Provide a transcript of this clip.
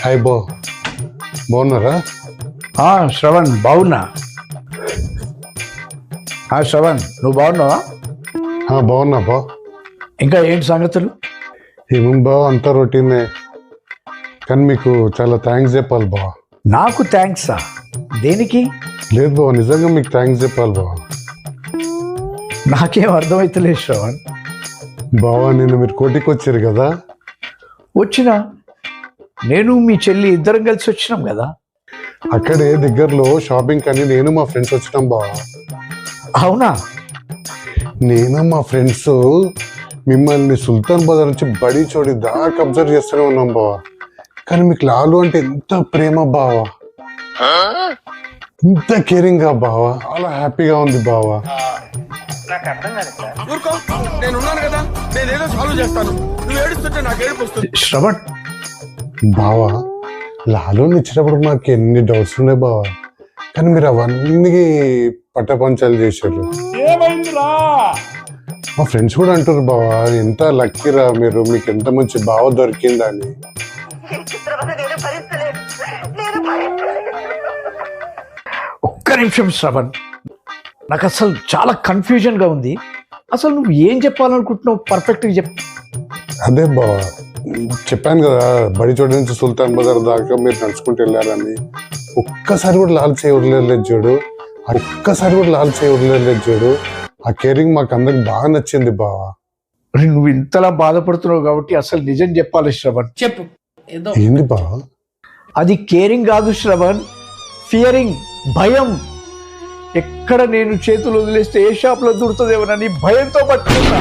Hi బాగున్నారా? శ్రవణ్ బాగున్నా. శ్రవణ్ నువ్వు బాగున్నావా? బాగున్నా బా. ఇంకా ఏంటి సంగతులు? ఏమేం బా, అంతా రొటీనే. కానీ మీకు చాలా థ్యాంక్స్ చెప్పాలి బా. నాకు థ్యాంక్సా? దేనికి? లేదు బా, నిజంగా మీకు థ్యాంక్స్ చెప్పాలి బా. నాకేం అర్థమవుతలేదు శ్రవణ్. బావా, నిన్న మీరు కోటికి వచ్చారు కదా? వచ్చినా, నేను మీ చెల్లి ఇద్దరం కలిసి వచ్చినాం కదా. అక్కడే దగ్గరలో షాపింగ్ కానీ నేను మా ఫ్రెండ్స్ వచ్చినాం బావా. అవునా? నేను మా ఫ్రెండ్స్ మిమ్మల్ని సుల్తాన్ బజార్ నుంచి బడి చోడి దాకా అబ్జర్వ్ చేస్తూనే ఉన్నాం బావా. కానీ మీకు లాలు అంటే ఎంత ప్రేమ బావా, ఇంత కేరింగ్ గా బావా, చాలా హ్యాపీగా ఉంది బావా. శ్రవణ్, బావా, లాలుని ఇచ్చినప్పుడు మాకు ఎన్ని డౌట్స్ ఉన్నాయి బావా, కానీ మీరు అవన్నీ పట్టపంచాలు చేశారు. మా ఫ్రెండ్స్ కూడా అంటారు బావా, ఎంత లక్కీరా మీరు, మీకు ఎంత మంచి బావ దొరికిందని. ఒక్క నిమిషం శ్రవణ్, నాకు అసలు చాలా కన్ఫ్యూజన్గా ఉంది. అసలు నువ్వు ఏం చెప్పాలనుకుంటున్నావు? పర్ఫెక్ట్గా చెప్పు. అదే బావా, చెప్పాను కదా బడి చోటు నుంచి సుల్తాన్ బజార్ దాకా మీరు నడుచుకుంటూ వెళ్ళారని. ఒక్కసారి కూడా లాల్ చేయి వదిలేదు చూడు, ఒక్కసారి కూడా లాల్ చేయి వదిలేదు చూడు. ఆ కేరింగ్ మాకు అందరికి బాగా నచ్చింది బావా. నువ్వు ఇంతలా బాధపడుతున్నావు కాబట్టి అసలు నిజం చెప్పాలి శ్రవణ్. చెప్పు. ఏంది బావా? అది కేరింగ్ కాదు శ్రవణ్, ఫియరింగ్, భయం. ఎక్కడ నేను చేతులు వదిలేస్తే ఏ షాప్లో దూరుతుందేమోనని భయంతో పట్టుకున్నా.